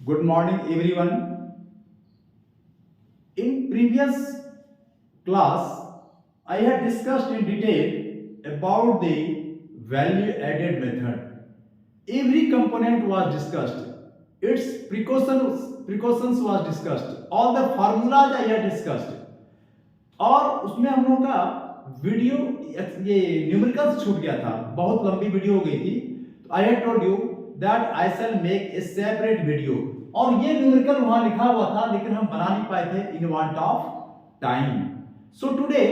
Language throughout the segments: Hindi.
Good morning, everyone. In previous class, I had discussed in detail about the value added method. Every component was discussed. Its precautions was discussed. All the formulas I had discussed. और उसमें हम लोगों का वीडियो ये न्यूमेरिकल्स छूट गया था, बहुत लंबी वीडियो हो गई थी. तो I had told you that I shell make a separate video. और ये न्यूमेरिकल वहां लिखा हुआ था लेकिन हम बना नहीं पाए थे in want of time. So today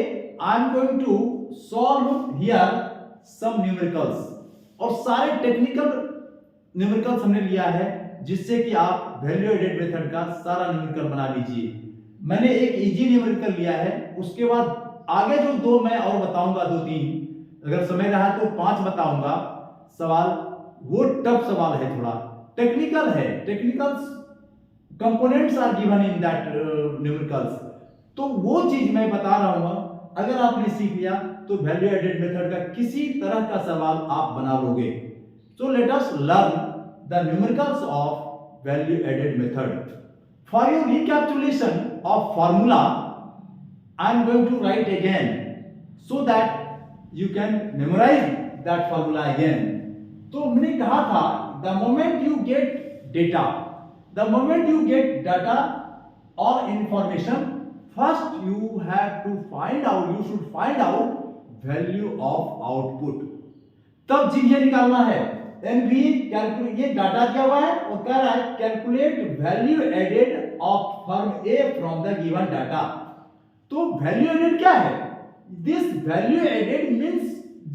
I am going to solve here some numericals. और सारे टेक्निकल न्यूमेरिकल्स हमने लिया है जिससे कि आप वैल्यू एडेड मेथड का सारा न्यूमेरिकल बना लीजिए. मैंने एक इजी न्यूमेरिकल लिया है, उसके बाद आगे जो दो मैं और बताऊंगा, दो तीन, अगर समय रहा तो 5 बताऊंगा सवाल. वो टफ सवाल है, थोड़ा टेक्निकल है. Technicals components are given in that numericals. तो वो चीज मैं बता रहा हूं. अगर आपने सीख लिया तो वैल्यू एडेड मेथड का किसी तरह का सवाल आप बना लोगे. So let us learn the numericals of value added method. For your recapitulation of formula, I am going to write again so that you can memorize that formula again. तो मैंने कहा था the moment you get data, the moment you get data or information, first you have to find out, you should find out value of output. तब जी ये निकालना है. एनवी कैलकुलेट, ये डाटा दिया हुआ है और कह रहा है calculate value added of firm A from the given data. तो वैल्यू एडेड क्या है? This value added means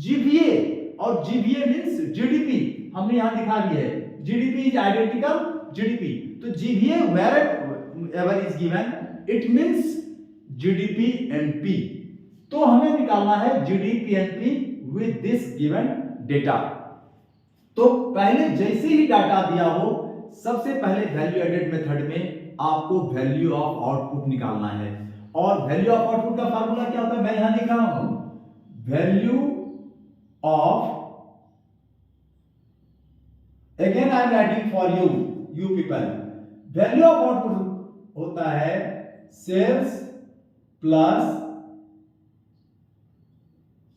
GVA और जीवीए मींस जीडीपी. हमने यहां दिखा दिया है जीडीपी इज आइडेंटिकल जीडीपी. तो GVA wherever is given it means GDP NP. तो हमें निकालना है GDP NP with this given data. तो पहले जैसे ही डाटा दिया हो, सबसे पहले वैल्यू एडेड मेथड में आपको वैल्यू ऑफ आउटपुट निकालना है. और वैल्यू ऑफ आउटपुट का फार्मूला क्या होता है? मैं यहां लिख रहा हूं value of, again I am writing for you people. Value of output होता है sales plus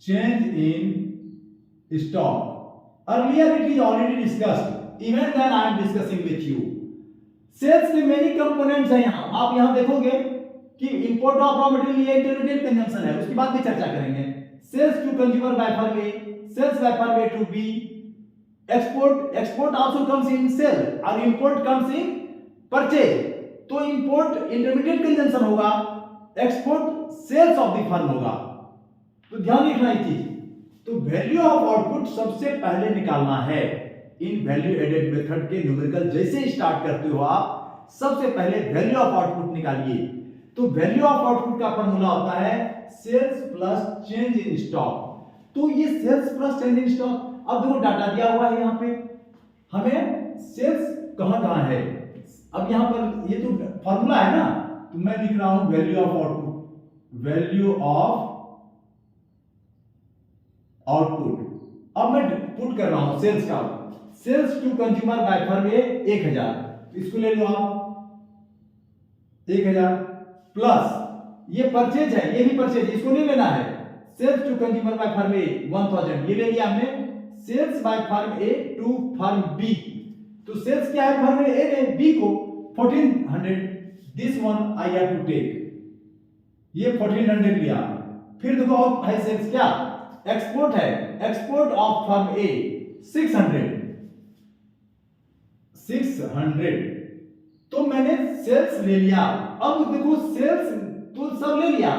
change in stock. Earlier it is already discussed. Even then I am discussing with you. Sales के many components हैं यहाँ. आप यहाँ देखोगे कि import of raw material ये intermediate consumption है, उसकी बात भी चर्चा करेंगे. Sales to consumer by firm A, sales by firm A to B, export also comes in sale और import comes in purchase. तो import intermediate consumption होगा, export sales of the firm होगा. तो ध्यान रखना ये चीज. तो वैल्यू ऑफ आउटपुट सबसे पहले निकालना है इन वैल्यू एडेड मेथड के न्यूमेरिकल. जैसे स्टार्ट करते हो आप, सबसे पहले वैल्यू ऑफ आउटपुट निकालिए. तो वैल्यू ऑफ आउटपुट का फॉर्मूला होता है sales plus change in stock. तो ये sales plus change in stock, अब देखो डाटा दिया हुआ है यहाँ पे, हमें सेल्स कहां है. अब यहाँ पर ये तो फॉर्मूला है ना, तो मैं लिख रहा हूं value of output, value of output. अब मैं पुट कर रहा हूं सेल्स का. Sales to consumer by firm A 1000, इसको ले लो आप 1000 प्लस ये परचेज है, ये भी परचेज, इसको नहीं लेना है. Sales to consumer by firm A 1000, ये ले लिया हमने. Sales by firm A to firm B. तो सेल्स क्या है फर्म ए ने बी को 1400. This one I have to take, ये 1400 लिया. फिर देखो और है सेल्स क्या, एक्सपोर्ट है, एक्सपोर्ट ऑफ फर्म ए 600. तो मैंने सेल्स ले लिया. अब देखो सेल्स तो सब ले लिया,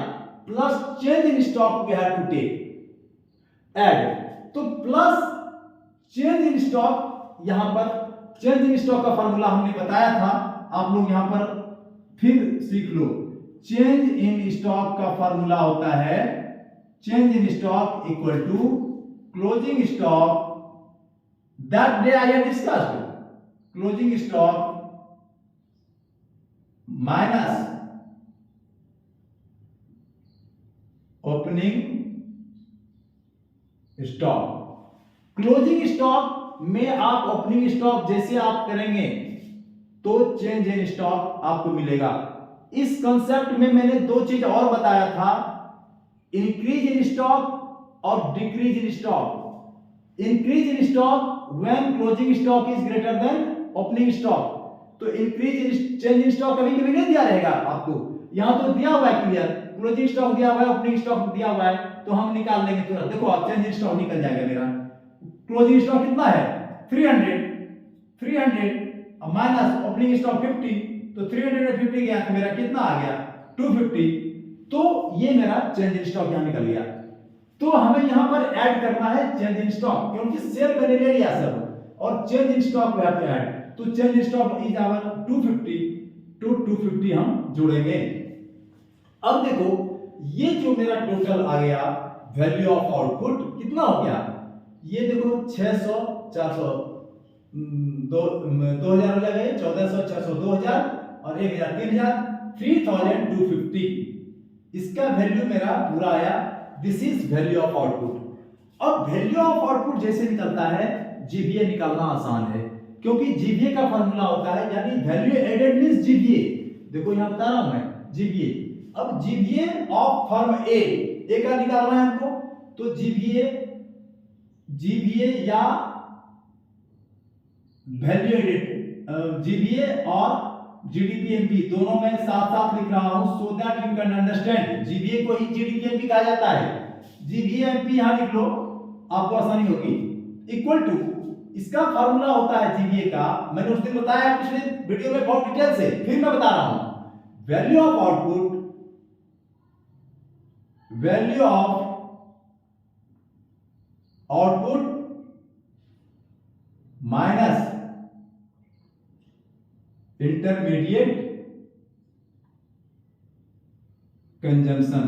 plus change in stock we have to take add. तो प्लस चेंज इन स्टॉक, यहां पर चेंज इन स्टॉक का फार्मूला हमने बताया था, आप लोग यहां पर फिर सीख लो. चेंज इन स्टॉक का फार्मूला होता है change in stock equal to closing stock. That day I had discussed closing stock minus opening stock. closing stock में आप opening stock जैसे आप करेंगे तो चेंज इन स्टॉक आपको मिलेगा। इस कंसेप्ट में मैंने दो चीज और बताया था, इंक्रीज इन स्टॉक और decrease in stock. Increase in stock when closing stock is greater than opening stock. तो increase in change in stock कभी कभी नहीं दिया रहेगा आपको, यहां तो दिया हुआ है क्लियर, क्लोजिंग स्टॉक दिया हुआ है, ओपनिंग स्टॉक दिया हुआ है, तो हम निकाल लेंगे तुरंत। देखो आप चेंज इन स्टॉक निकल जाएगा मेरा। क्लोजिंग स्टॉक कितना है 300 माइनस ओपनिंग स्टॉक 50, तो 350 गया तो मेरा कितना आ गया 250। तो ये मेरा चेंज इन स्टॉक यहां निकल गया। तो हमें यहां पर ऐड करना है चेंज इन स्टॉक, क्योंकि सेल मैंने ले लिया सब और चेंज इन स्टॉक पे आते हैं। तो change in stock is our 250 to 250 हम जोड़ेंगे। अब देखो ये जो मेरा टोटल आ गया वैल्यू ऑफ आउटपुट कितना हो गया, ये देखो 600 400 2000 हो जाएगा, 1400 600 2000 और 1000 3000 3250। इसका वैल्यू मेरा पूरा आया। This is value of output. अब वैल्यू ऑफ आउटपुट जैसे निकलता है जीवीए निकालना आसान है, क्योंकि जीवीए का फॉर्मूला होता है यानी वैल्यू एडेड मींस जीवीए। देखो यहां बता रहा हूं मैं जीवीए। अब जीवीए ऑफ फर्म ए का निकालना है हमको, तो जीवीए या वैल्यू एडेड जीवीए और जीडीपीएमपी दोनों में साथ साथ लिख रहा हूं so that you can understand. GVA को ही जीडीपीएमपी कहा जाता है, जीवीएमपी यहां लिख लो आपको आसानी होगी। इक्वल टू इसका फार्मूला होता है जीवीए का, मैंने उस दिन बताया पिछले वीडियो में बहुत डिटेल से, फिर मैं बता रहा हूं। Value of output, value of output minus intermediate consumption.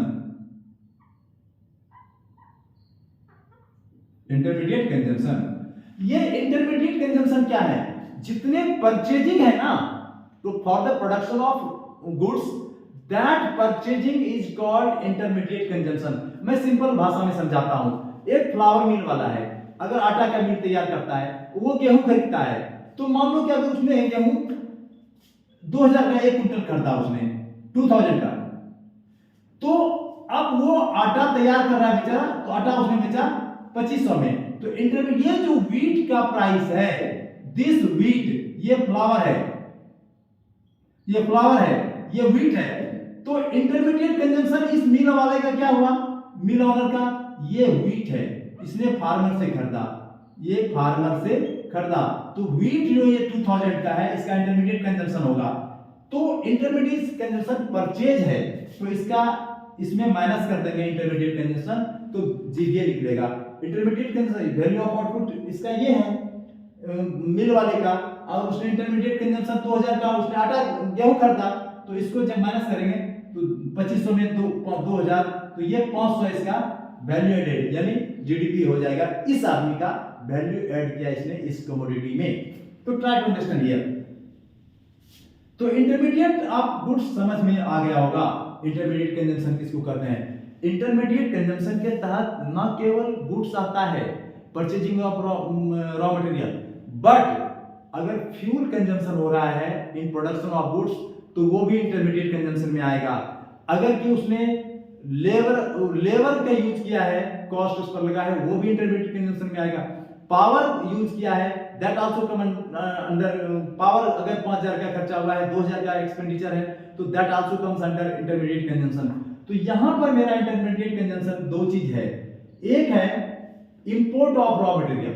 Intermediate consumption, ये इंटरमीडिएट कंजम्पशन क्या है, जितने परचेजिंग है ना, तो for the production of goods that purchasing is called intermediate consumption. मैं सिंपल भाषा में समझाता हूं। एक फ्लावर मिल वाला है, अगर आटा का मिल तैयार करता है, वो गेहूं खरीदता है, तो मान लो कि अगर उसने गेहूं 2000 का एक कुंटल खरीदा, उसने 2000 का, तो अब वो आटा तैयार कर रहा है बेचारा, तो आटा उसने बेचा 2500 में। तो इंटरमीडिएट जो व्हीट का प्राइस है, दिस व्हीट, ये फ्लावर है, ये फ्लावर है, ये व्हीट है, तो इंटरमीडिएट कंजम्पशन इस मिल वाले का क्या हुआ, मिल ओनर का, ये व्हीट है, इसने फार्मर से खरीदा, ये फार्मर से खरीदा, तो व्हीट जो ये 2000 का है, इसका इंटरमीडिएट कंजम्पशन होगा। तो इंटरमीडिएट कंजम्पशन परचेज है, तो इसका इसमें माइनस कर देंगे इंटरमीडिएट कंजम्पशन, तो जीवीए निकलेगा। Intermediate consumption value of output इसका ये है मिल वाले का, और उसने इंटरमीडिएट कंजम्पशन 2000 का, उसने आटा गेहूं खरीदा, तो इसको जब माइनस करेंगे तो 2500 में 2000, तो ये 500 इसका वैल्यू एडेड यानी जीडीपी हो जाएगा। इस आदमी का वैल्यू ऐड किया इसने इस कमोडिटी में। तो ट्राई टू अंडरस्टैंड हियर। तो इंटरमीडिएट आप गुड्स समझ में आ गया होगा, इंटरमीडिएट कंजम्पशन किसको कहते हैं। इंटरमीडिएट कंजम्पशन के तहत न केवल गुड्स आता है, purchasing of raw material, but अगर फ्यूल कंजम्पशन हो रहा है इन प्रोडक्शन ऑफ गुड्स, तो वो भी इंटरमीडिएट कंजम्पशन में आएगा। अगर कि उसने लेबर का यूज किया है, कॉस्ट उस पर लगा है, वो भी इंटरमीडिएट कंजम्पशन में आएगा। पावर यूज किया है, that also come under power. अगर 5000 का खर्चा हुआ है, 2000 का एक्सपेंडिचर है, तो that also comes under intermediate consumption. तो यहां पर मेरा इंटरमीडिएट कंजम्पशन दो चीज है, एक है import of raw material,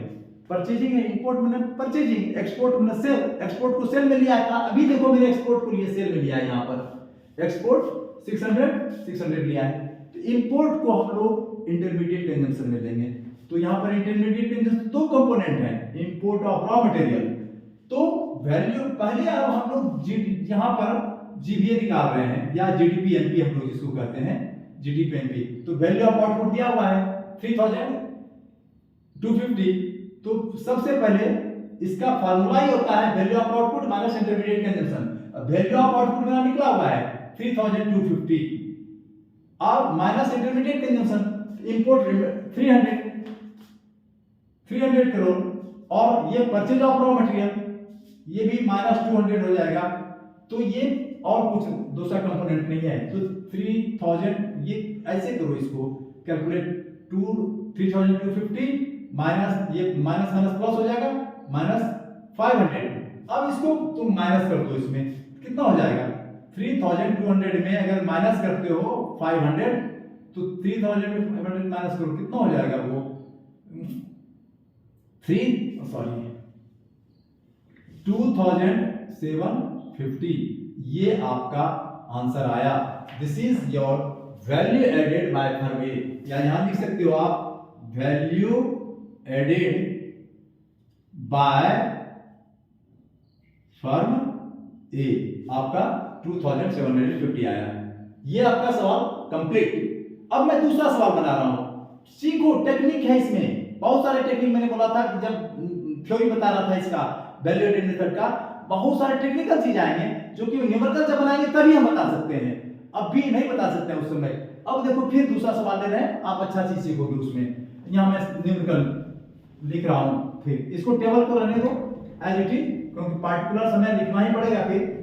purchasing है, इंपोर्ट मैंने परचेजिंग, एक्सपोर्ट मैंने सेल, एक्सपोर्ट को सेल में लिया था, अभी देखो मेरे एक्सपोर्ट को लिए सेल में लिया है, यहां पर एक्सपोर्ट 600 लिया है, तो इंपोर्ट को हम लोग इंटरमीडिएट कंजम्पशन में लेंगे। तो यहां पर इंटरमीडिएट कंजम्पशन दो कंपोनेंट है, इंपोर्ट ऑफ रॉ मटेरियल। तो वैल्यू पहले अब हम लोग यहां पर जीवीए निकाल रहे हैं, या जीडीपीएमपी हम लोग जिसको कहते हैं, जीडीपीएमपी। तो वैल्यू ऑफ आउटपुट दिया हुआ है 3250। तो सबसे पहले इसका फार्मूला ही होता है value of output minus intermediate consumption. Value of output मेरा निकला हुआ है 3250 और minus intermediate consumption, import 300 crore, और ये परचेज ऑफ रॉ मटेरियल ये भी -200 हो जाएगा। तो ये और कुछ दूसरा कंपोनेंट नहीं है, तो 3000 ये ऐसे करो, इसको कैलकुलेट 3250 माइनस ये माइनस माइनस प्लस हो जाएगा -500। अब इसको तुम माइनस कर दो, इसमें कितना हो जाएगा 3200 में अगर माइनस करते हो 500 तो 3000 में 500 माइनस करो कितना हो जाएगा वो 2750। ये आपका आंसर आया। This is your value added by firm A, या यहां लिख सकते हो आप value added by firm A, आपका 2750 आया। ये आपका सवाल कंप्लीट। अब मैं दूसरा सवाल बना रहा हूं, सीखो, टेक्निक है इसमें, बहुत सारे टेक्निक मैंने बोला था कि जब थ्योरी बता रहा था इसका वैल्यू एडेड मेथड का, बहुत सारे टेक्निकल चीज आएंगे जो कि न्यूमेरिकल जब बनाएंगे तभी हम बता सकते हैं, अभी नहीं बता सकते हैं उस समय। अब देखो फिर दूसरा सवाल ले रहे हैं, आप अच्छा चीज सीखोगे उसमें। यहां मैं न्यूमेरिकल लिख रहा हूं, फिर इसको टेबल को रहने दो एज इट इज, क्योंकि पार्टिकुलर समय लिखना ही पड़ेगा फिर।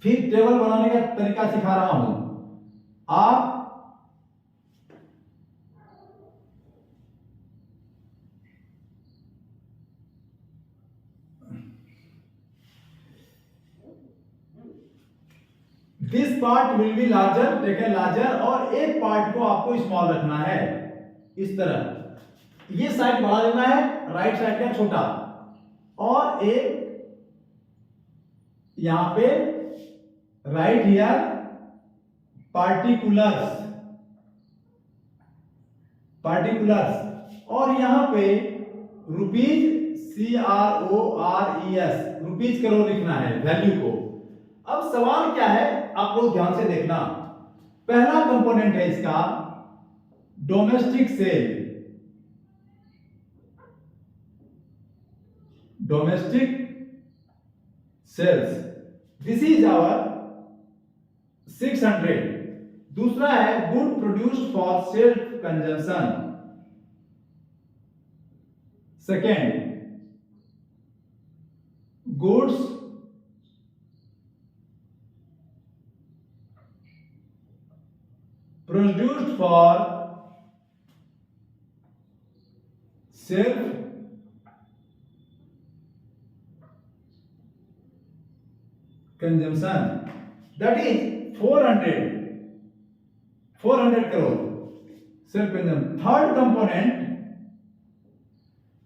फिर टेबल बनाने का तरीका सिखा रहा हूं। आप this part will be larger, taken larger, और एक पार्ट को आपको स्मॉल रखना है इस तरह। ये साइड बढ़ा देना है, राइट साइड का छोटा, और एक यहां पे राइट हियर पार्टिकुलर्स, और यहां pay rupees CRORES, rupees crore लिखना है वैल्यू को। अब सवाल क्या है, आप लोग ध्यान से देखना। पहला कंपोनेंट है इसका domestic sale, domestic sales, this is our 600। दूसरा है good produced for self consumption, second goods produced for self consumption, that is 400 crore self consumption। Third component,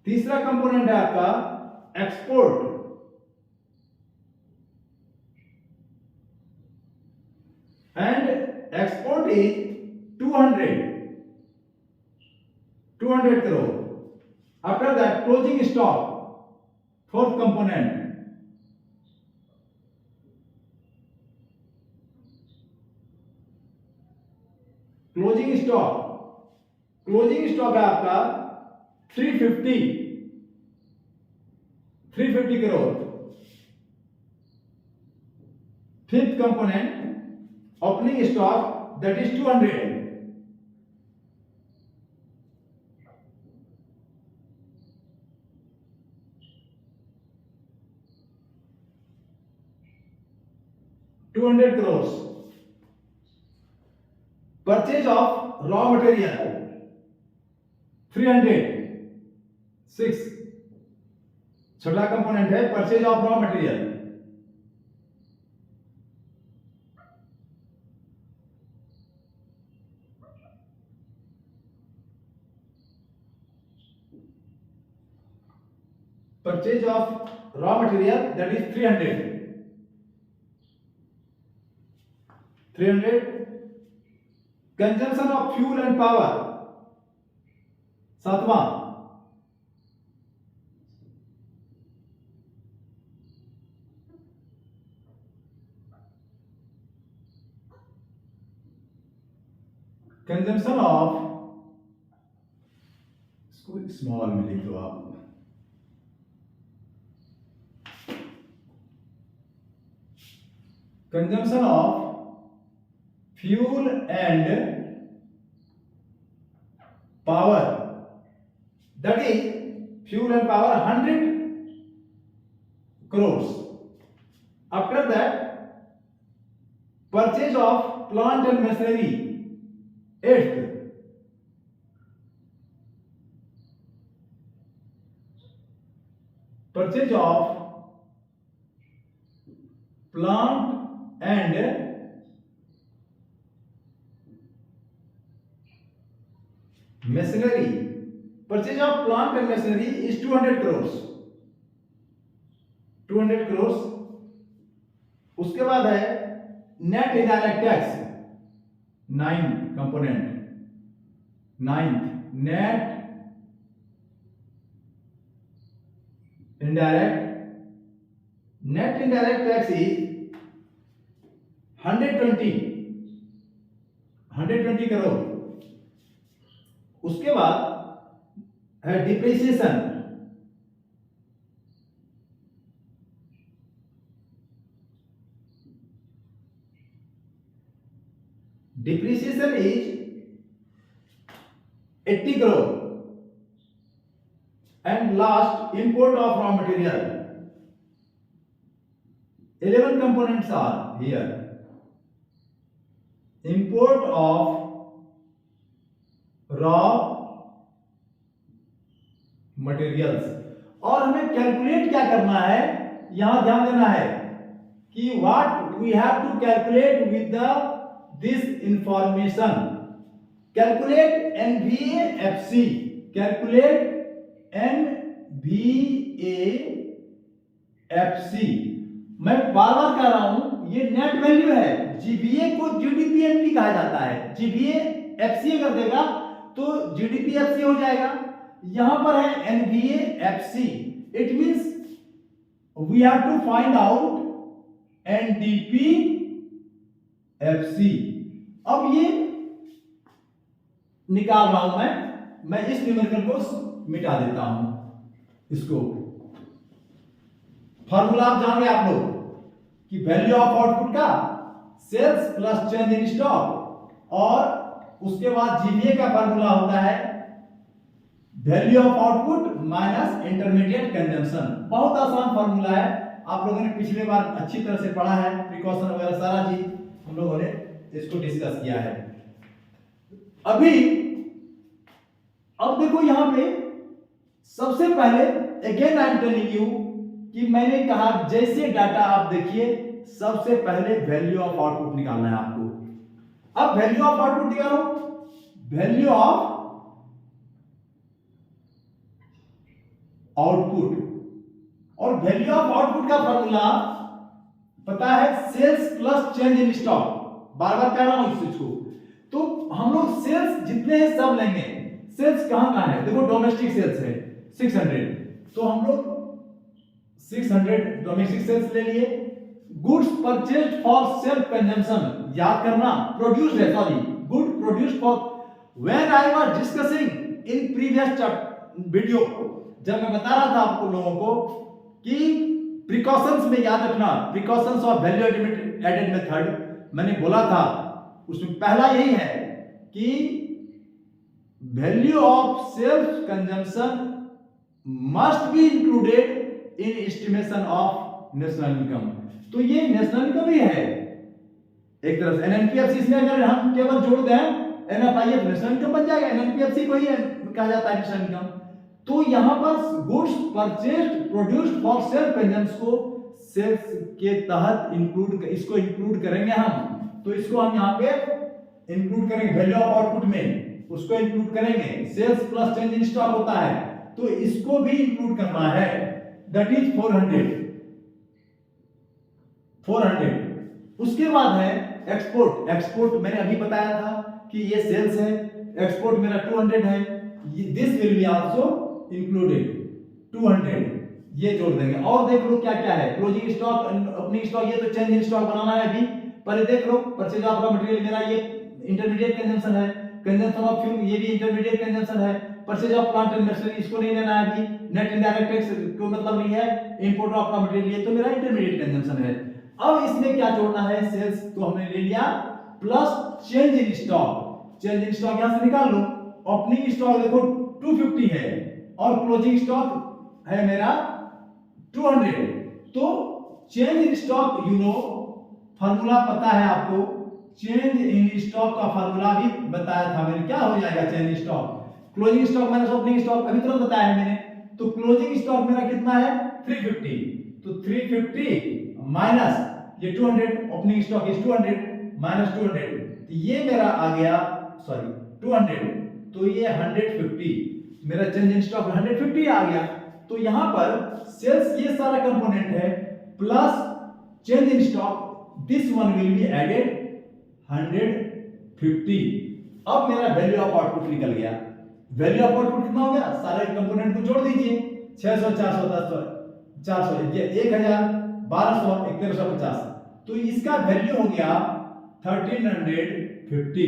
तीसरा कंपोनेंट है आपका export, and export is 200 crore। After that closing stock, fourth component, closing stock है आपका 350 crore। Fifth component opening stock, that is 200। crores। Purchase of raw material 306। छोटा कंपोनेंट है purchase of raw material. Purchase of raw material, that is 300। Consumption of fuel and power, सातवां कंजम्पशन ऑफ, इसको स्मॉल में लिख दो आप, consumption of fuel and power, that is fuel and power 100 crores. After that, purchase of plant and machinery, eighth, purchase of plant and machinery, purchase of plant and machinery is 200 crores, 200 crores. उसके बाद है net indirect tax, 9 component, 9th net indirect tax is 120 crore. उसके बाद है depreciation, depreciation is 80 crore. And last import of raw material, 11 components are here. Import of raw materials. और हमें कैलकुलेट क्या करना है, यहां ध्यान देना है कि what we have to calculate with this information. Calculate NVAFC, calculate NVAFC. मैं बार बार कह रहा हूं, ये नेट वैल्यू है. जीबीए को जीडीपीएनपी कहा जाता है. जीबीए एफसी अगर देगा तो जीडीपीएफसी हो जाएगा. यहां पर है NVAFC. It means we have to find out NDPFC. अब ये निकाल रहा हूं मैं इस न्यूमेरिकल को मिटा देता हूं. इसको फार्मूला आप जान गए आप लोग कि वैल्यू ऑफ आउटपुट का sales plus change in stock, और उसके बाद जीबीए का फार्मूला होता है value of output minus intermediate consumption. बहुत आसान फार्मूला है, आप लोगों ने पिछले बार अच्छी तरह से पढ़ा है. प्रिकॉशन वगैरह सारा चीज हम लोगों ने इसको डिस्कस किया है. अब देखो यहां पे सबसे पहले again I am telling you कि मैंने कहा जैसे डाटा आप देखिए, सबसे पहले वैल्यू ऑफ आउटपुट निकालना है आपको. अब वैल्यू ऑफ आउटपुट निकालो. वैल्यू ऑफ आउटपुट, और वैल्यू ऑफ आउटपुट का फॉर्मूला पता है sales plus change in stock. बार बार कह रहा हूं इस चीज को. तो हम लोग सेल्स जितने हैं सब लेंगे. सेल्स कहां है, देखो डोमेस्टिक सेल्स है 600, तो हम लोग 600 डोमेस्टिक सेल्स ले लिए. Goods purchased for self consumption, याद करना प्रोड्यूस्ड है, sorry good produced for. When I was discussing in previous video, जब मैं बता रहा था आपको लोगों को कि प्रिकॉशंस में याद रखना, precautions of value added method, मैंने बोला था उसमें पहला यही है कि value of self consumption must be included in estimation of national income. तो ये नेशनल इनकम ही है एक तरह से. एनएनपीएफसी इसमें अगर हम केवल जोड़ दें एनएफआईएफ, नेशनल इनकम बन जाएगा. एनएनपीएफसी को ही कहा जाता है नेशनल इनकम. तो यहां पर goods purchased produced for self consumption को सेल्स के तहत इसको इंक्लूड करेंगे हम. तो इसको हम यहां पे इंक्लूड करेंगे वैल्यू ऑफ आउटपुट में, उसको इंक्लूड करेंगे. Sales plus change in stock होता है, तो इसको भी इंक्लूड करना है. That is 400. उसके बाद है एक्सपोर्ट, एक्सपोर्ट मैंने अभी बताया था कि ये सेल्स है, एक्सपोर्ट मेरा 200 है, this will be also included 200, ये जोड़ देंगे। और देख लो क्या क्या है, क्लोजिंग स्टॉक, ओपनिंग स्टॉक, ये तो चेंज इन स्टॉक बनाना है अभी, पहले देख लो। परचेज ऑफ रॉ मटेरियल मेरा ये इंटरमीडिएट कंजम्पशन है, कंजम्पशन ऑफ फ्यूल ये भी इंटरमीडिएट कंजम्पशन है, purchase of plant and machinery इसको नहीं लेना है अभी, नेट इनडायरेक्ट टैक्स कोई मतलब नहीं है, इंपोर्ट ऑफ रॉ मटेरियल ये तो मेरा इंटरमीडिएट कंजम्पशन है। अब इसमें क्या जोड़ना है, सेल्स तो हमने ले लिया, plus change in stock, change in stock यहां से निकाल लो। ओपनिंग स्टॉक देखो 250 है और क्लोजिंग स्टॉक है मेरा 200, तो change in stock you know formula पता है आपको, चेंज इन स्टॉक का फार्मूला भी बताया था मैंने, क्या हो जाएगा change in stock, closing stock minus opening stock, अभी तुरंत बताया है मैंने। तो क्लोजिंग स्टॉक मेरा कितना है 350, तो 350 माइनस ये 200, ओपनिंग स्टॉक इज 200 माइनस 200, तो ये मेरा आ गया सॉरी 200, तो ये 150 मेरा चेंज इन स्टॉक 150 आ गया। तो यहां पर सेल्स ये सारा कंपोनेंट है plus change in stock, this one will be added 150। अब मेरा वैल्यू ऑफ आउटपुट निकल गया, वैल्यू ऑफ आउटपुट कितना हो गया, सारे कंपोनेंट को जोड़ दीजिए, 600 400 10 400 ये 1000 1200 1350, तो इसका वैल्यू हो गया 1350,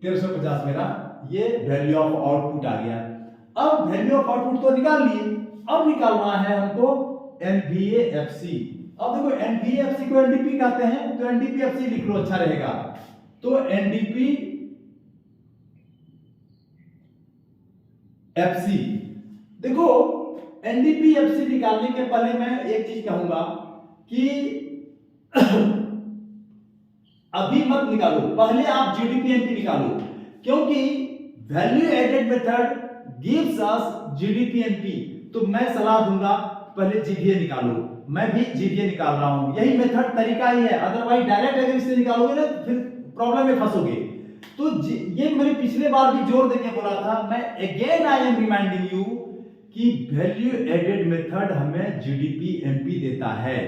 1350 मेरा ये वैल्यू ऑफ आउटपुट आ गया। अब वैल्यू ऑफ आउटपुट तो निकाल लिए, अब निकालना है हमको एनवीएएफसी। अब देखो एनवीएएफसी को एनडीपी कहते हैं, तो एनडीपीएफसी लिख लो अच्छा रहेगा, तो एनडीपी एफसी, देखो एनडीपीएफसी निकालने के पहले मैं एक चीज कहूंगा कि अभी मत निकालो, पहले आप जीडीपीएमपी निकालो, क्योंकि value added method gives us GDPMP, तो मैं सलाह दूंगा पहले जीवीए निकालो, मैं भी जीवीए निकाल रहा हूं, यही मेथड तरीका ही है, अदरवाइज डायरेक्ट अगर इससे निकालोगे ना फिर प्रॉब्लम में फंसोगे। तो ये मैंने पिछले बार भी जोर देके बोला था, मैं again I M reminding you कि वैल्यू एडेड मेथड हमें जीडीपीएमपी देता है।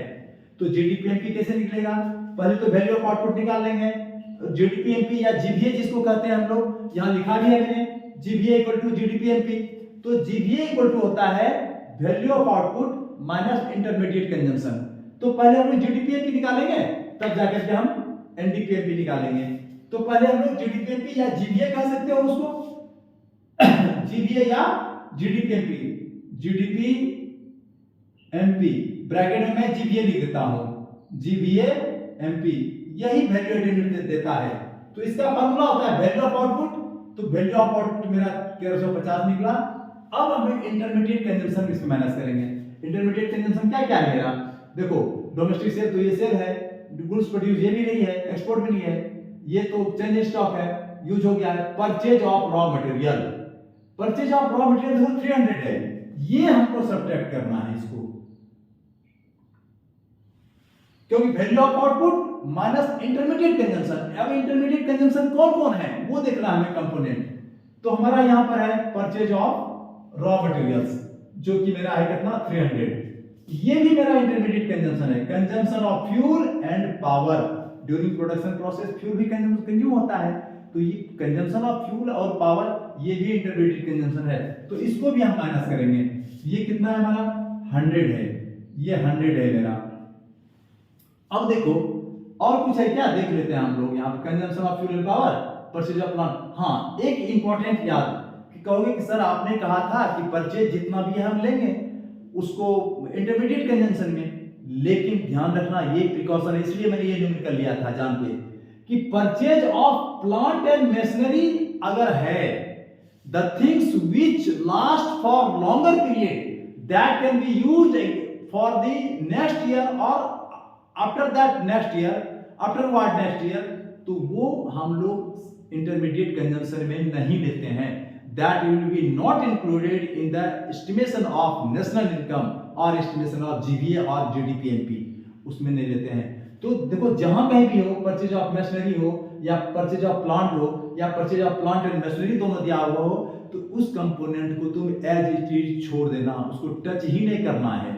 तो जीडीपीएमपी कैसे निकलेगा, पहले तो वैल्यू ऑफ आउटपुट निकाल लेंगे, जीडीपीएमपी या जीवीए जिसको कहते हैं हम लोग, यहां लिखा भी है मैंने, जीवीए इक्वल टू जीडीपीएमपी, तो जीवीए इक्वल टू होता है value of output minus intermediate consumption. तो पहले हम लोग जीडीपीएमपी निकालेंगे तब जाकर के हम एनडीपीएमपी निकालेंगे। तो पहले हम लोग जीडीपीएमपी या जीवीए कह सकते हो उसको जीवीए या जीडीपीएमपी, जीडीपीएमपी ब्रैकेट में मैं जीवीए लिख देता हूं, जीवीएएमपी यही वैल्यू एडेड देता है। तो इसका फार्मूला होता है वैल्यू ऑफ आउटपुट, तो वैल्यू ऑफ आउटपुट मेरा 1350 निकला। अब हम इंटरमीडिएट कंजम्पशन इसमें माइनस करेंगे। इंटरमीडिएट कंजम्पशन क्या क्या है मेरा, देखो डोमेस्टिक सेल तो ये सेल है, गुड्स प्रोड्यूस ये भी नहीं है, एक्सपोर्ट भी नहीं है, ये तो चेंज स्टॉक है, यूज हो गया है। Purchase of raw material, purchase of raw material 300 है, ये हमको सब्ट्रैक्ट करना है इसको, क्योंकि value of output minus intermediate consumption. अब इंटरमीडिएट कंजम्पशन कौन कौन है वो देखना है हमें कंपोनेंट, तो हमारा यहां पर है परचेज ऑफ रॉ मटेरियल्स जो कि मेरा है कितना 300, ये भी मेरा इंटरमीडिएट कंजम्पशन है। Consumption of fuel and power during production process, fuel भी कंज्यूम होता है, तो ये कंजम्पशन ऑफ फ्यूल और पावर ये भी इंटरमीडिएट कंजम्पशन है, तो इसको भी हम माइनस करेंगे। ये कितना है हमारा 100 है, ये 100 है मेरा। अब देखो और कुछ है क्या, देख लेते हैं हम लोग यहाँ पे consumption of fuel and power, purchase of plant. हाँ एक इंपॉर्टेंट याद कि कहोगे कि सर आपने कहा था कि परचेज जितना भी हम लेंगे उसको इंटरमीडिएट कंजम्पशन में, लेकिन ध्यान रखना ये प्रिकॉशन है, इसलिए मैंने ये न्यूमेरिकल लिया था जान के कि purchase of plant and machinery अगर है, the things which last for longer period that can be used for the next year और after that next year, afterward next year, तो वो हम लोग इंटरमीडिएट कंजम्पशन में नहीं लेते हैं। That will be not included in the estimation of national income और एस्टिमेशन ऑफ जीवीए और जीडीपीएमपी, उसमें नहीं लेते हैं। तो देखो जहां कहीं भी हो, परचेज ऑफ मशीनरी हो या परचेज ऑफ प्लांट हो या purchase of plant and machinery दोनों दिया हुआ हो, तो उस कंपोनेंट को तुम एज इट इज छोड़ देना, उसको टच ही नहीं करना है।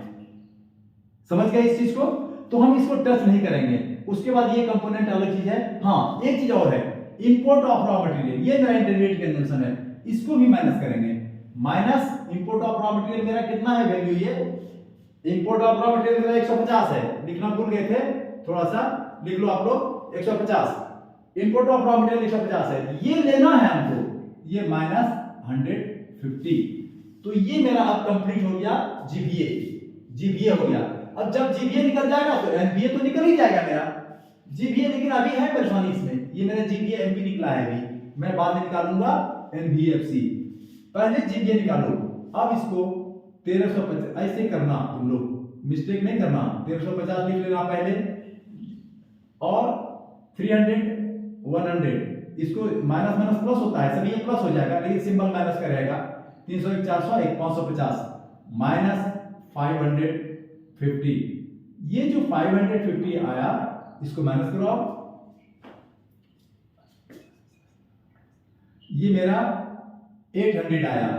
समझ गए इस चीज को, तो हम इसको टच नहीं करेंगे। उसके बाद ये कंपोनेंट अलग चीज है। हाँ, एक चीज और है, इंपोर्ट ऑफ रॉ मटेरियल, ये मेरा इंटरमीडिएट कंजम्पशन है, इसको भी माइनस करेंगे। Minus import of raw material मेरा कितना है वैल्यू, ये इंपोर्ट ऑफ रॉ मटेरियल मेरा 150 है, लिखना भूल गए थे, थोड़ा सा लिख लो आप लोग, 150 इंपोर्ट ऑफ रॉ मटेरियल 150 है, ये लेना है हमको, ये माइनस 150। तो ये मेरा अब कंप्लीट हो गया जीबीए, जीबीए हो गया। अब जब जीबीए निकल जाएगा तो एनबीए तो निकल ही जाएगा मेरा जीबीए, लेकिन अभी है परेशानी इसमें, ये मेरा जीबीए एमबी निकला है अभी, मैं बाद में निकालूंगा एनबीएफसी, पहले जीबीए निकालो। अब इसको 1350 ऐसे करना, तुम लोग मिस्टेक नहीं करना, 1350 लिख लेना पहले, और 300 100, इसको माइनस माइनस प्लस होता है, सभी ये प्लस हो जाएगा लेकिन सिंबल माइनस का रहेगा, 300 400 550 माइनस 550, ये जो 550 आया इसको माइनस करो आप, ये मेरा 800 आया,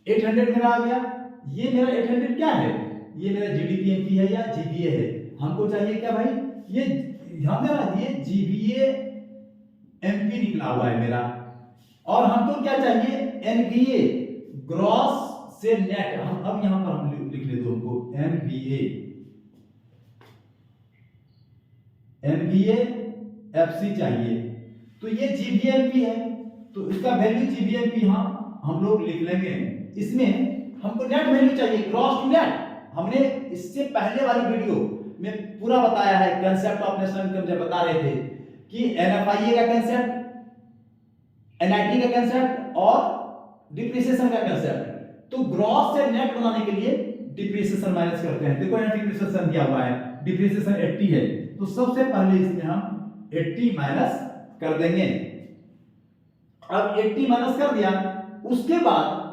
800 मेरा आ गया। ये मेरा 800 क्या है, ये मेरा जीडीपी एमपी है या जीबीए है, हमको चाहिए क्या भाई, ये ध्यान देना, ये जीबीए एमपी निकला हुआ है मेरा, और हमको क्या चाहिए एनबीए, ग्रॉस से नेट। हम अब यहां पर हम लिख ले दो हमको एनबीए, एनबीए एफसी चाहिए, तो ये जीबीएमपी है, तो इसका वैल्यू जीबीएमपी हम लोग लिख लेंगे। इसमें हमको नेट वैल्यू चाहिए, ग्रॉस टू नेट। हमने इससे पहले वाली वीडियो में पूरा बताया है, कंसेप्ट ऑफ नेशनल इनकम जब बता रहे थे कि एनएफआईए का कंसेप्ट, एनआईटी का कंसेप्ट और डिप्रिसिएशन का कंसेप्ट। तो ग्रॉस से नेट बनाने के लिए डिप्रिसिएशन माइनस करते हैं, देखो यहाँ डिप्रिसिएशन दिया हुआ है, डिप्रिसिएशन 80 है, तो सबसे पहले इसमें हम 80 माइनस कर देंगे। अब 80 माइनस कर दिया, उसके बाद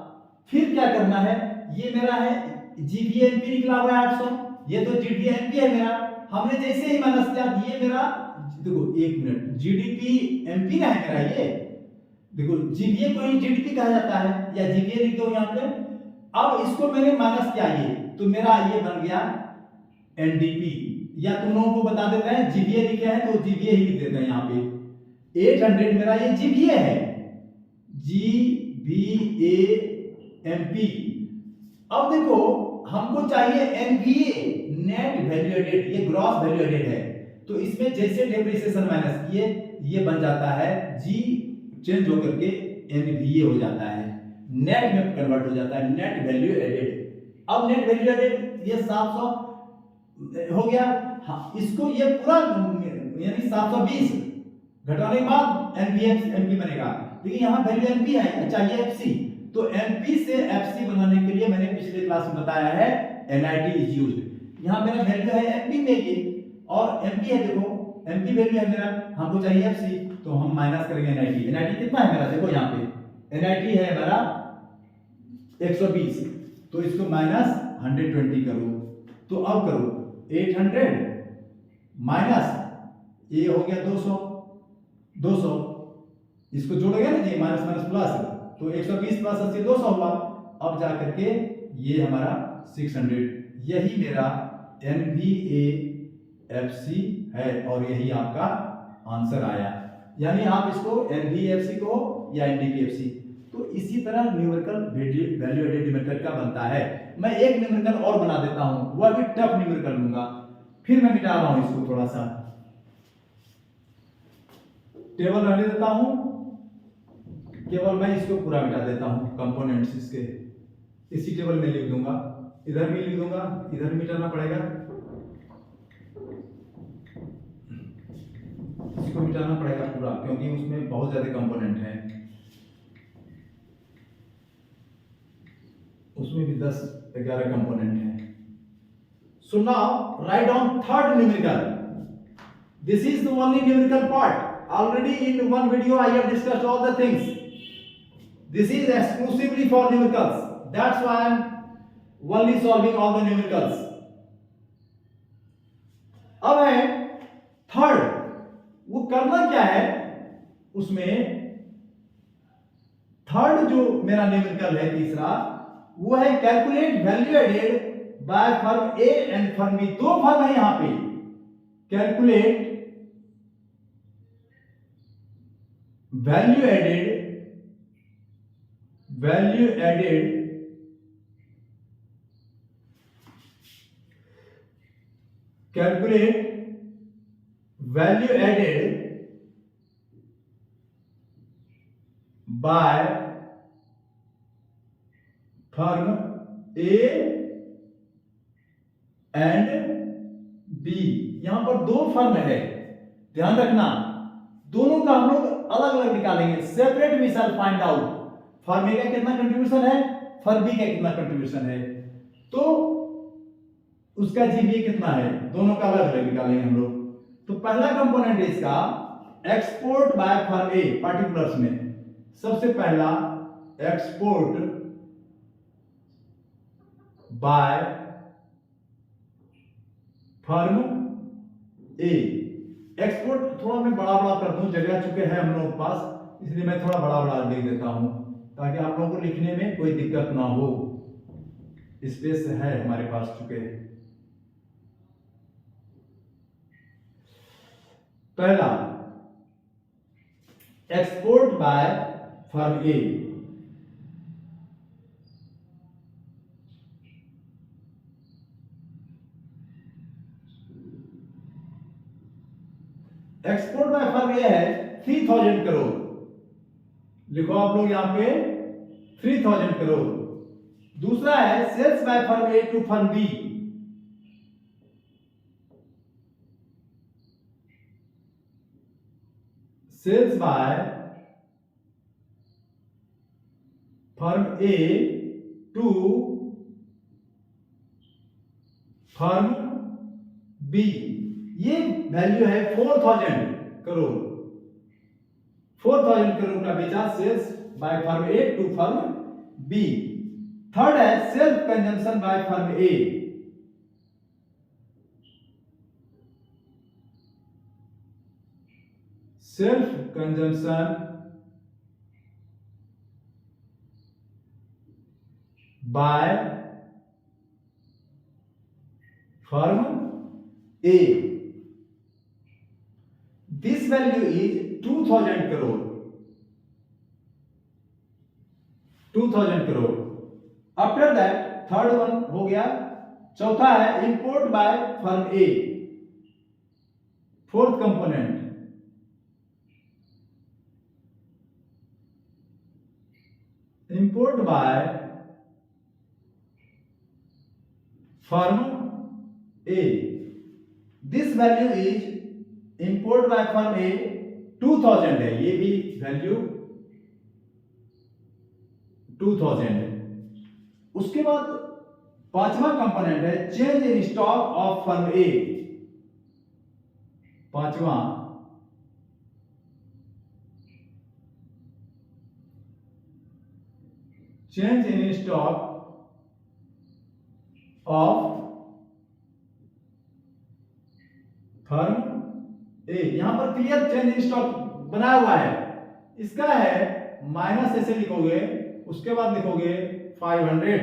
फिर क्या करना है, ये मेरा है जीबीएमपी निकला हुआ है 800, ये तो जीडीएमपी है मेरा, हमने जैसे ही माइनस किया, ये मेरा देखो 1 मिनट, जीडीपी एमपी ना है मेरा, ये देखो जीबीए को ही जीडीपी कहा जाता है, या जीबीए लिख दो यहाँ पे। अब इसको मैंने माइनस किया, ये तो मेरा ये बन गया एनडीपी, या तुम लोगों को बता देते हैं जीबीए लिखे हैं तो जीबीए ही लिख देते हैं यहाँ पे। 800 मेरा ये जीबीए है, जीबीए एमपी। अब देखो हमको चाहिए एनबीए, नेट वैल्यू एडेड, ये ग्रॉस वैल्यू एडेड है, तो इसमें जैसे डेप्रिसिएशन माइनस किए ये बन जाता है जी, चेंज होकर के एनबीए हो जाता है, नेट में कन्वर्ट हो जाता है, नेट वैल्यू एडेड। अब नेट वैल्यू एडेड ये 700 हो गया, हाँ, इसको ये पूरा यानी 720 घटाने के बाद एमपी बनेगा, लेकिन यहाँ वैल्यू एमपी है, चाहिए एफसी, तो एमपी से एफसी बनाने के लिए मैंने पिछले क्लास में बताया है एनआईटी इज यूज्ड। यहाँ मेरा वैल्यू है एमपी में ये, और एमपी है, देखो एमपी वैल्यू है मेरा, हमको चाहिए एफसी, तो हम माइनस करेंगे एनआईटी। एनआईटी कितना है मेरा, देखो यहाँ पे एनआईटी है मेरा 120, तो इसको माइनस 120 करो, तो अब करो 800 माइनस ये हो गया 200, इसको जोड़ोगे ना जी, माइनस माइनस प्लस, तो 120 प्लस 80 200 हुआ। अब जा करके ये हमारा 600, यही मेरा एनबीएफसी है, और यही आपका आंसर आया, यानी आप इसको एनबीएफसी को या एनडीपीएफसी। तो इसी तरह न्यूमेरिकल वैल्यू एडेड न्यूमेरिकल का बनता है। मैं एक न्यूमेरिकल और बना देता हूं, वह भी टफ न्यूमेरिकल लूंगा, फिर मैं मिटा रहा हूं इसको, थोड़ा सा टेबल रहने देता हूं, केवल मैं इसको पूरा मिटा देता हूं, कंपोनेंट्स इसके इसी टेबल में लिख दूंगा, इधर भी लिख दूंगा, इधर मिटाना पड़ेगा, इसको मिटाना पड़ेगा पूरा, क्योंकि उसमें बहुत ज्यादा कंपोनेंट हैं, उसमें भी 10-11 कंपोनेंट हैं। So now write down third numerical. This is the only numerical part. Already in one video I have discussed all the things. This is exclusively for numericals. That's why I am only solving all the numericals. अब है थर्ड, वो करना क्या है, उसमें थर्ड जो मेरा न्यूमेरिकल है तीसरा, वो है calculate value added by firm A and firm B. दो फर्म है यहां पे, calculate value added calculate value added by firm A and B. यहां पर दो फर्म है, ध्यान रखना, दोनों का हम लोग अलग अलग निकालेंगे, separate we shall find out firm A का कितना कंट्रीब्यूशन है, फर्म बी का कितना कंट्रीब्यूशन है, तो उसका जीबीए कितना है, दोनों का अलग अलग निकालेंगे हम लोग। तो पहला कंपोनेंट है इसका export by firm A, particulars में सबसे पहला export by firm A. Export थोड़ा मैं बड़ा बड़ा कर दूं, जगह चुके हैं हम लोग के पास, इसलिए मैं थोड़ा बड़ा बड़ा लिख देता हूं ताकि आप लोगों को लिखने में कोई दिक्कत ना हो, स्पेस है हमारे पास चुके। पहला export by firm A, export by firm A है 3000 करोड़, लिखो आप लोग यहां पे 3000 करोड़। दूसरा है sales by firm A to firm B, sales by firm A to firm B, ये वैल्यू है 4000 करोड़। 4000 करोड़ का बेचा sales by firm A to firm B. Third है self consumption by firm A, self consumption by firm A, this value is 2000 crore, 2000 crore. After that third one हो गया। चौथा है import by firm A, fourth component import by firm A, this value is import by firm A 2000 है, ये भी वैल्यू 2000 है। उसके बाद पांचवा कंपोनेंट है change in stock of firm A, पांचवा change in stock of firm A. यहां पर क्लियर चेंज इन स्टॉक बना हुआ है, इसका है माइनस ऐसे लिखोगे, उसके बाद लिखोगे 500,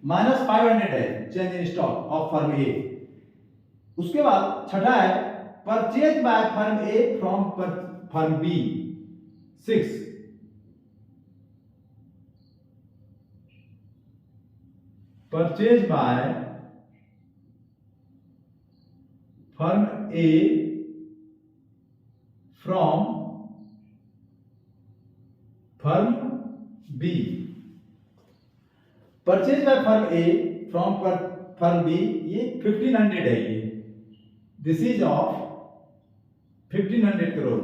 -500 है change in stock of firm A. उसके बाद छठा है purchase by firm A from firm B 6, purchase by firm A from firm B, purchase by firm A from firm B, ये 1500 है, ये दिस इज ऑफ 1500 करोड़।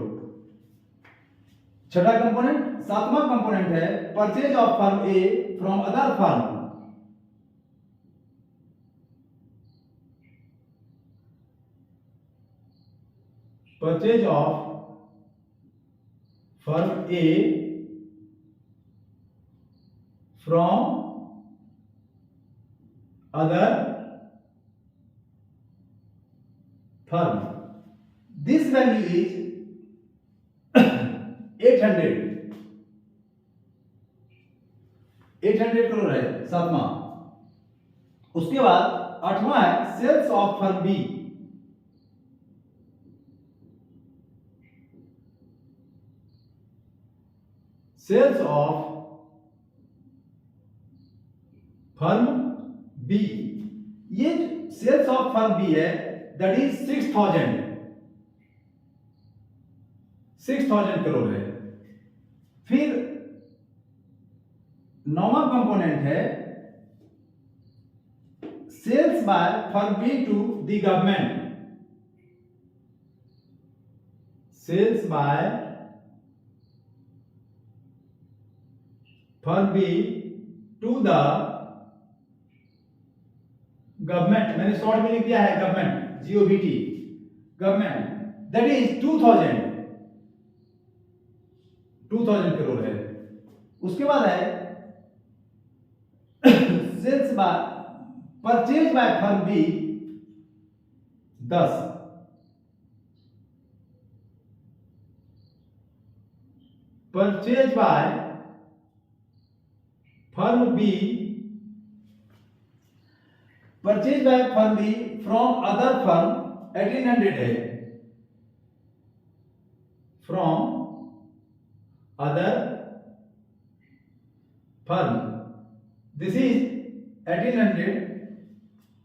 छठा कंपोनेंट, सातवां कंपोनेंट है purchase of firm A from other firm, purchase of firm A from other firm, this value is 800 crore है सातवां। उसके बाद आठवां है sales of firm B, sales of firm B, ये सेल्स ऑफ फर्म बी है दैट इज 6,000 करोड़ है। फिर नौवां कंपोनेंट है sales by firm B to the government, sales by firm B to the government, मैंने शॉर्ट में लिख दिया है government, GOVT, government, that is 2000 crore है। उसके बाद है sales by purchase by firm B 10, purchase by firm B, purchase by firm B from other firm 1800 है, from other firm, this is 1800।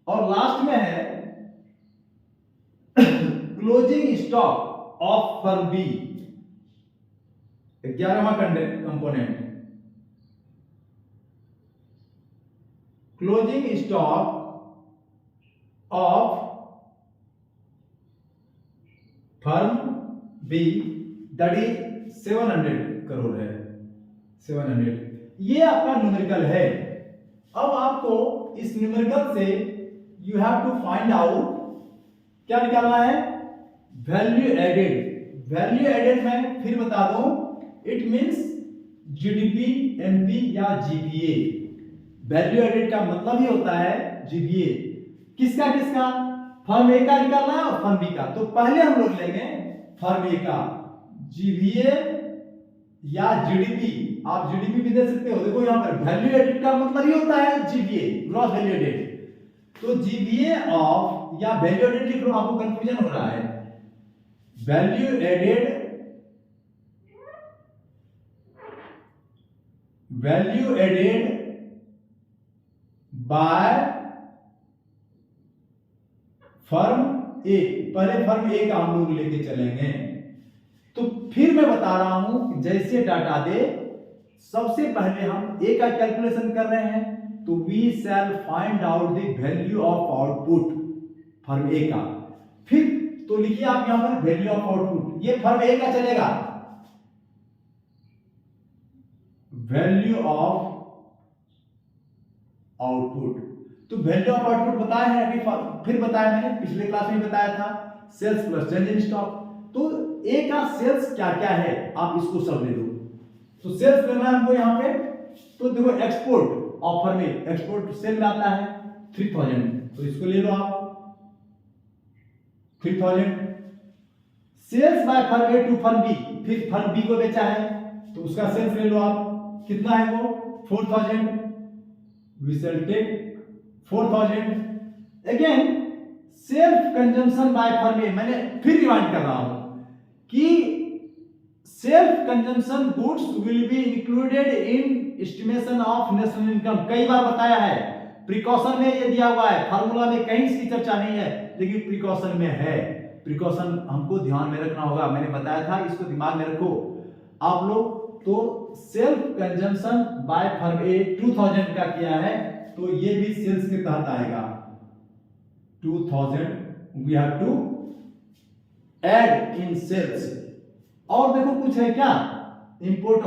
और लास्ट में है closing stock of firm B, 11वां component, closing stock of firm B that is 700 crore है, 700। ये आपका न्यूमेरिकल है। अब आपको इस न्यूमेरिकल से you have to find out क्या निकालना है, वैल्यू एडेड। वैल्यू एडेड में फिर बता दूं, इट मींस जीडीपी, एमपी या जीपीए। वैल्यू एडेड का मतलब ही होता है जीपीए। किसका किसका, फर्म ए का निकालना है और फर्म बी का। तो पहले हम लोग लेंगे फर्म ए का जीवीए या जीडीपी, आप जीडीपी भी दे सकते हो। देखो यहां पर वैल्यू एडेड का मतलब ही होता है जीवीए, ग्रॉस वैल्यू एडेड। तो जीवीए ऑफ या वैल्यू एडेड लिख लो, आपको कंफ्यूजन हो रहा है। Value added, value added by firm A, पहले फर्म ए का हम लोग लेके चलेंगे। तो फिर मैं बता रहा हूं कि जैसे डाटा दे, सबसे पहले हम ए का कैलकुलेशन कर रहे हैं, तो we shall find out the value of output firm A का। फिर तो लिखिए आप यहां पर वैल्यू ऑफ आउटपुट, ये फर्म ए का चलेगा, वैल्यू ऑफ आउटपुट। तो वैल्यू ऑफ आउटपुट बताया है अभी, फिर बताया मैंने पिछले क्लास में बताया था, sales plus change in stock. तो ए का सेल्स क्या क्या है आप इसको सब ले लो। तो सेल्स लेना है हमको यहां पे, तो देखो एक्सपोर्ट ऑफर में, एक्सपोर्ट सेल में आता है 3000, तो इसको ले लो आप 3000। Sales by firm A to firm B, फिर फर्म बी को बेचा है तो उसका सेल्स ले लो आप, कितना है वो 4000, we shall take 4000। Again self consumption by firm A, मैंने फिर रिमाइंड कर रहा हूं कि self consumption goods will be included in estimation of national income. कई बार बताया है, प्रिकॉशन में ये दिया हुआ है, फार्मूला में कहीं इसकी चर्चा नहीं है, लेकिन प्रिकॉशन में है। प्रिकॉशन हमको ध्यान में रखना होगा, मैंने बताया था, इसको दिमाग में रखो आप लोग। तो self consumption by firm A 2000 का किया है, तो ये भी सेल्स के तहत आएगा 2000, we have to add in sales. और देखो कुछ है क्या, इंपोर्ट,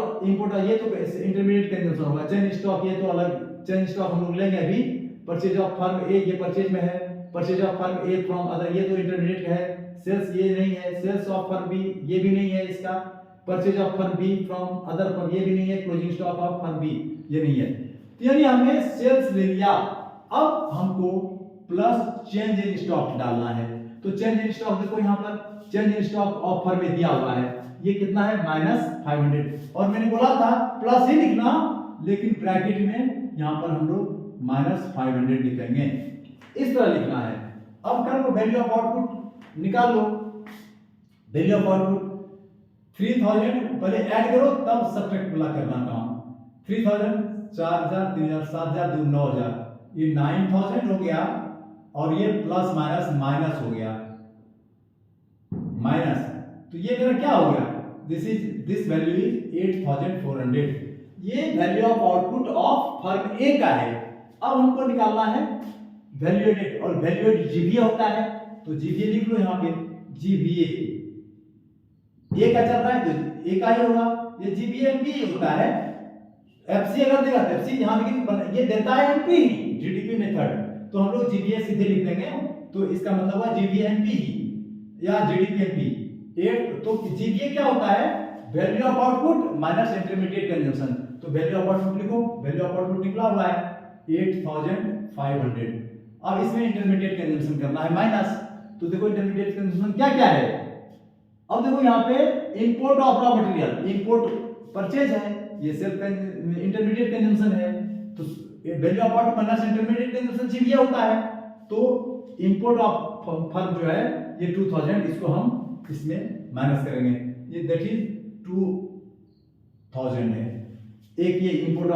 ये तो इंटरमीडिएट कंजम्पशन होगा। चेंज स्टॉक ये तो अलग, चेंज स्टॉक हम लोग लेंगे अभी। परचेज ऑफ फर्म ए, ये परचेज में है, purchase of firm A from other, ये तो इंटरमीडिएट का है। सेल्स ये नहीं है, सेल्स ऑफ फर्म बी ये भी नहीं है इसका, purchase of firm B from other firm ये भी नहीं है, closing stock of firm B ये नहीं है। तो यानी हमने सेल्स ले लिया, अब हमको प्लस चेंज इन स्टॉक डालना है। तो चेंज इन स्टॉक देखो यहां पर change in stock of firm में दिया हुआ है, ये कितना है -500। और मैंने बोला था प्लस ही लिखना, लेकिन ब्रैकेट में यहां पर हम लोग -500 लिखेंगे, इस तरह लिखना है। अब कर लो वैल्यू ऑफ आउटपुट, निकाल लो वैल्यू ऑफ आउटपुट। 3000 पहले ऐड करो तब सब्ट्रैक्ट वाला करना काम। 3000 4000 3000 7000 2 9000, ये 9000 हो गया और ये प्लस माइनस माइनस हो गया माइनस, तो ये मेरा क्या हो गया, दिस वैल्यू इज 8400। ये value of output of firm A का है। अब हमको निकालना है वैल्यू एडेड, और वैल्यू एडेड जीवीए होता है, तो जीवीए लिख लो यहाँ पे, जीवीए ए का चल रहा है तो ए का ही होगा, ये जीवीए एमपी होता है। एफसी अगर देगा तो एफसी, यहाँ लेकिन ये देता है एमपी जीडीपी मेथड, तो हम लोग जीवीए सीधे लिख देंगे, तो इसका मतलब है जीवीए एमपी या जीडीपी एमपी। 8 तो जीवीए क्या होता है, value of output minus intermediate consumption, तो वैल्यू ऑफ आउटपुट लिखो, वैल्यू ऑफ आउटपुट निकला हुआ है 8500। अब इसमें इंटरमीडिएट कंजम्पशन करना है माइनस, तो देखो इंटरमीडिएट कंजम्पशन क्या क्या है। अब देखो यहाँ पे import of raw material, import purchase है, ये सेल्फ इंटरमीडिएट कंजम्पशन है, तो value of output minus intermediate consumption GVA होता है, तो इंपोर्ट ऑफ फर्म जो है ये 2000, इसको हम इसमें माइनस करेंगे, ये दैट इज 2000 है। एक ये इंपोर्ट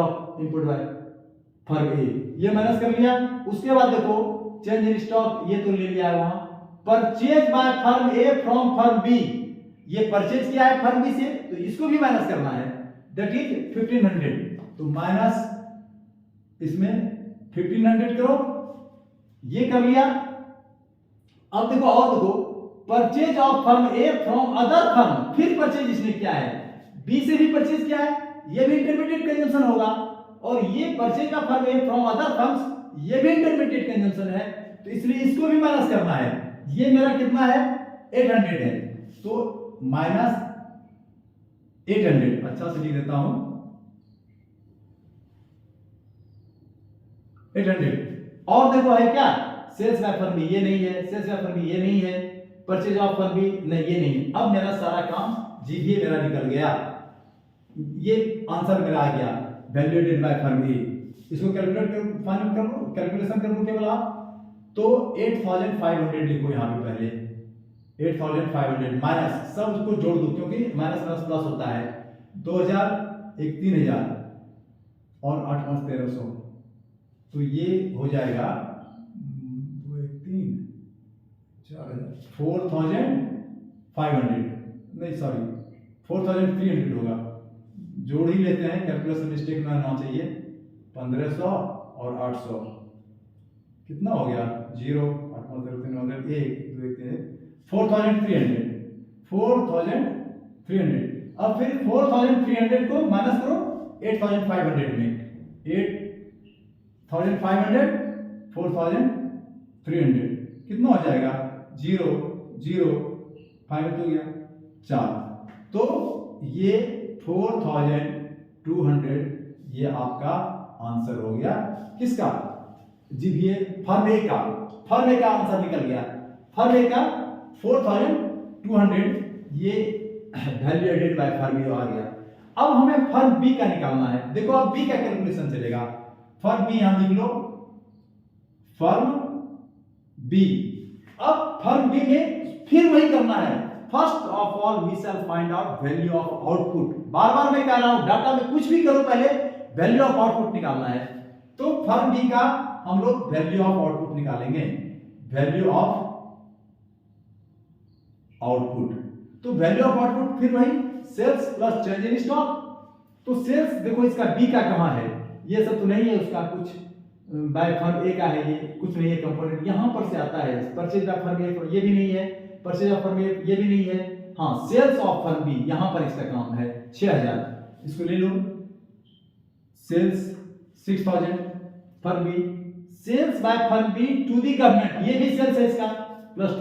बाय फर्म ए, ये माइनस कर लिया। उसके बाद देखो चेंज इन स्टॉक, ये तो ले लिया है वहां। Purchase by firm A from firm B, ये परचेज किया है फर्म बी से, तो इसको भी माइनस करना है, दैट इज 1500, तो माइनस इसमें 1500 करो, ये कर लिया। अब देखो और देखो, purchase of firm A from other firm, फिर परचेज इसने किया है, बी से भी परचेज किया है, ये भी इंटरमीडिएट कंजम्पशन होगा, और ये purchase of firm A from other firms, ये भी इंटरमीडिएट कंजम्पशन है, तो इसलिए इसको भी माइनस करना है। ये मेरा कितना है 800 है, तो माइनस 800, अच्छा से लिख देता हूं 800। और देखो है क्या, सेल्स बाय फर्म बी, ये नहीं है, सेल्स बाय फर्म बी ये नहीं है, परचेज ऑफ फर्म बी नहीं, ये नहीं। अब मेरा सारा काम जीवीए मेरा निकल गया, ये आंसर मेरा आ गया value added by firm B. इसको कैलकुलेट कर, फाइनल कर लो, कैलकुलेशन कर लो केवल आप, तो 8500 लिखो यहाँ पे पहले, 8500 माइनस, सब उसको जोड़ दो क्योंकि माइनस माइनस प्लस होता है, 2000 एक 3000 और 8 5 1300, तो ये हो जाएगा 2 1 3 4500, नहीं सॉरी 4300 होगा, जोड़ ही लेते हैं, कैलकुलेशन मिस्टेक ना होना चाहिए। 1500 और 800 कितना हो गया, 0 8 5 3 1 2 1 3 4300। अब फिर 4300 को माइनस करो 8500 में, 8500 4300 कितना हो जाएगा, 0 0 5 तो गया 4, तो ये 4200 ये आपका आंसर हो गया, किसका, जीवीए फर्म ए का, फर्म ए का आंसर निकल गया, फर्म ए का 4200 ये वैल्यू एडेड बाय फर्म ए आ गया। अब हमें फर्म बी का निकालना है, देखो अब बी का कैलकुलेशन चलेगा, फर्म बी यहां लिख लो, फर्म बी। अब फर्म बी में फिर वही करना है, first of all we shall find out value of output, बार बार मैं कह रहा हूं डाटा में कुछ भी करो पहले वैल्यू ऑफ आउटपुट निकालना है, तो फर्म बी का हम लोग वैल्यू ऑफ आउटपुट निकालेंगे, वैल्यू ऑफ आउटपुट, तो वैल्यू ऑफ आउटपुट फिर वही sales plus change in stock, तो सेल्स देखो इसका बी का कहां है, ये सब तो नहीं है उसका, कुछ बाय फर्म ए का है, ये कुछ नहीं है कंपोनेंट, यहां पर से आता है परचेज बाय फर्म ए, ये भी नहीं है, परचेज ऑफ फर्म ए ये भी नहीं है, हां सेल्स ऑफ फर्म बी यहां पर इसका काम है 6000, इसको ले लो, sales 6000 firm B, sales by firm B to the government, ये भी सेल्स है इसका, प्लस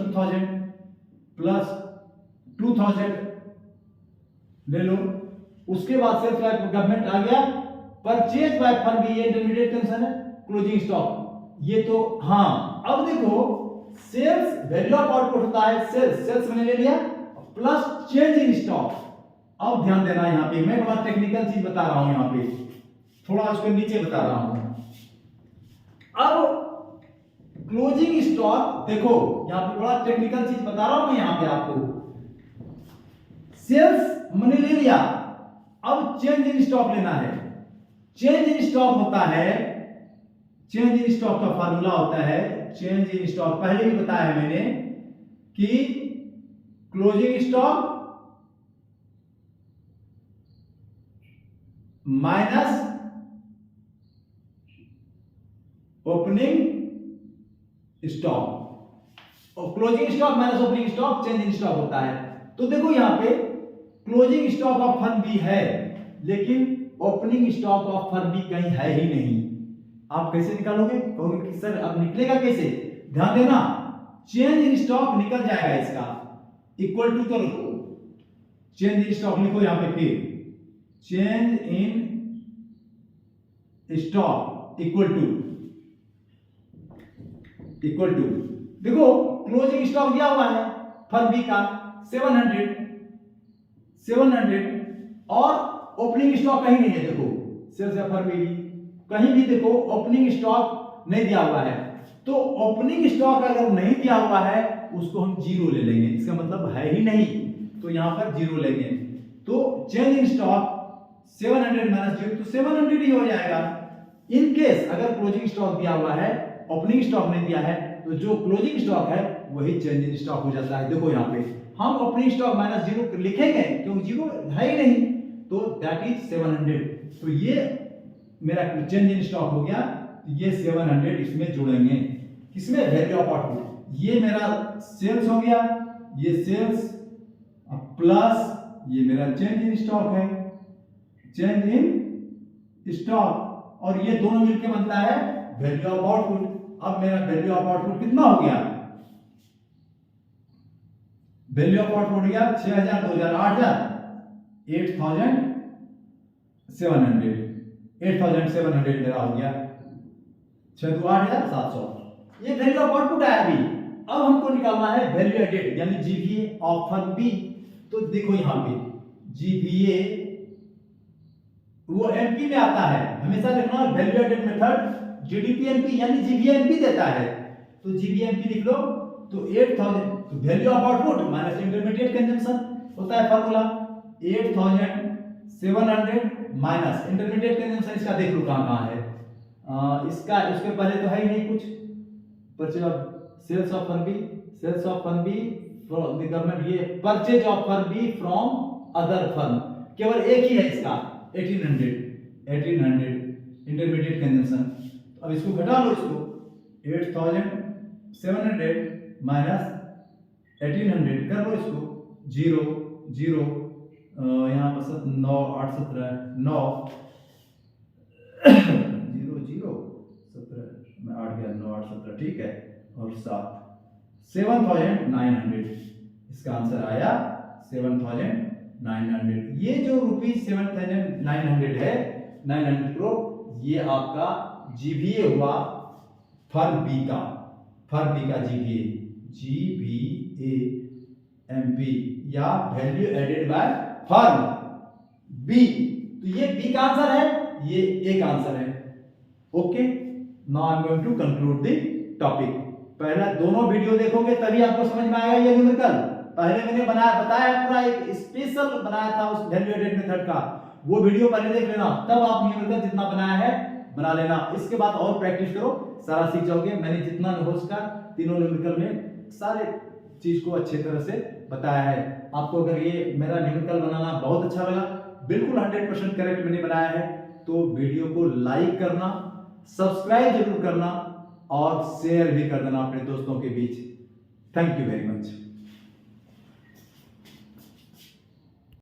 2000 ले लो, उसके बाद सेल्स बाय गवर्नमेंट आ गया, परचेज बाय फर्म बी ये इंटरमीडिएट कंसेशन है, क्लोजिंग स्टॉक ये तो, हां अब देखो सेल्स वैल्यू ऑफ आउटपुट होता है, सेल्स मैंने ले लिया प्लस चेंज इन स्टॉक। अब ध्यान देना यहां पे मैं बड़ा टेक्निकल चीज बता रहा हूं, यहां पे थोड़ा उसके नीचे बता रहा हूं। अब क्लोजिंग स्टॉक देखो, यहां पे बड़ा टेक्निकल चीज बता रहा हूं मैं यहां पे आपको, सेल्स हमने ले लिया, अब चेंज इन स्टॉक लेना है। चेंज इन स्टॉक होता है, चेंज इन स्टॉक का फार्मूला होता है, चेंज इन स्टॉक पहले भी बताया है मैंने कि closing stock minus opening stock, और closing stock minus opening stock change in stock होता है। तो देखो यहां पे closing stock of firm B है, लेकिन opening stock of firm B कहीं है ही नहीं। आप कैसे निकालोगे? कहोगे कि सर अब निकलेगा कैसे? ध्यान देना, चेंज इन स्टॉक निकल जाएगा इसका, इक्वल टू तो लिखो, चेंज इन स्टॉक लिखो यहां पे, फिर change in stock equal to देखो क्लोजिंग स्टॉक दिया हुआ है फर्म बी का 700 और ओपनिंग स्टॉक कहीं नहीं है। देखो सेल्स या फर्म बी कहीं भी देखो ओपनिंग स्टॉक नहीं दिया हुआ है, तो ओपनिंग स्टॉक अगर नहीं दिया हुआ है उसको हम जीरो ले लेंगे, इसका मतलब है ही नहीं, तो यहां पर जीरो लेंगे। तो चेंज इन स्टॉक 700 माइनस 0 तो 700 ही हो जाएगा। इन केस अगर क्लोजिंग स्टॉक दिया हुआ है, ओपनिंग स्टॉक नहीं दिया है, तो जो क्लोजिंग स्टॉक है वही चेंज इन स्टॉक हो जाता है। देखो यहाँ पे हम ओपनिंग स्टॉक माइनस 0 लिखेंगे क्योंकि जीरो है ही नहीं, तो दैट इज 700। तो ये मेरा चेंज इन स्टॉक हो गया, ये 700 इसमें जोड़ेंगे, किसमें? Value of output. ये मेरा सेल्स हो गया, ये सेल्स प्लस ये मेरा चेंज इन स्टॉक है, चेंज इन स्टॉक, और ये दोनों मिलकर बनता है वैल्यू ऑफ आउटपुट। अब मेरा वैल्यू ऑफ आउटपुट कितना हो गया? वैल्यू ऑफ आउटपुट हो गया 6000, 2000, 8000, 8700 मेरा हो गया, 6 2 8700। ये वैल्यू ऑफ आउटपुट आया अभी। अब हमको निकालना है वैल्यू एडेड यानी जीवीए ऑफ फर्म बी। तो देखो यहां पे जीवीए वो एमपी में आता है, हमेशा लिखना value added method GDP MP यानी जीवीएमपी देता है, तो जीवीएमपी लिख लो। तो 8000 तो value of output minus intermediate consumption होता है फार्मूला, 8700 माइनस इंटरमीडिएट कंजम्पशन, इसका देख लो कहां है। इसका उसके पहले तो है ही नहीं कुछ, purchase of sales of firm B, sales of firm B from the government, ये purchase of firm B from other firm, केवल एक ही है इसका 1800 इंटरमीडिएट कंजम्पशन। अब इसको घटा लो, इसको 8700 माइनस 1800 कर लो, इसको 0 0 यहाँ पर 9 8 17 9 0 0 17 में 8 गया, 9 8 17 ठीक है, और 7 7900 इसका आंसर आया 7900। ये जो रुपीज 7900 है 900 करोड़, ये आपका जीवीए हुआ फर्म बी का जीवीए एमपी या value added by firm B. तो ये बी का आंसर है, ये ए का आंसर है। Okay, now I am going to conclude the topic. पहला दोनों वीडियो देखोगे तभी आपको समझ में आएगा ये न्यूमेरिकल। पहले मैंने बताया पूरा एक स्पेशल बनाया था उस वैल्यू एडेड मेथड का, वो वीडियो पहले देख लेना, तब आप न्यूमेरिकल जितना बनाया है बना लेना। इसके बाद और प्रैक्टिस करो, सारा सीख जाओगे। मैंने जितना हो सका तीनों न्यूमेरिकल में सारे चीज को अच्छे तरह से बताया है। आपको अगर ये मेरा न्यूमेरिकल बनाना बहुत अच्छा लगा, बिल्कुल 100% करेक्ट मैंने बनाया है, तो वीडियो को लाइक करना, सब्सक्राइब जरूर करना और शेयर भी कर देना अपने दोस्तों के बीच। Thank you very much.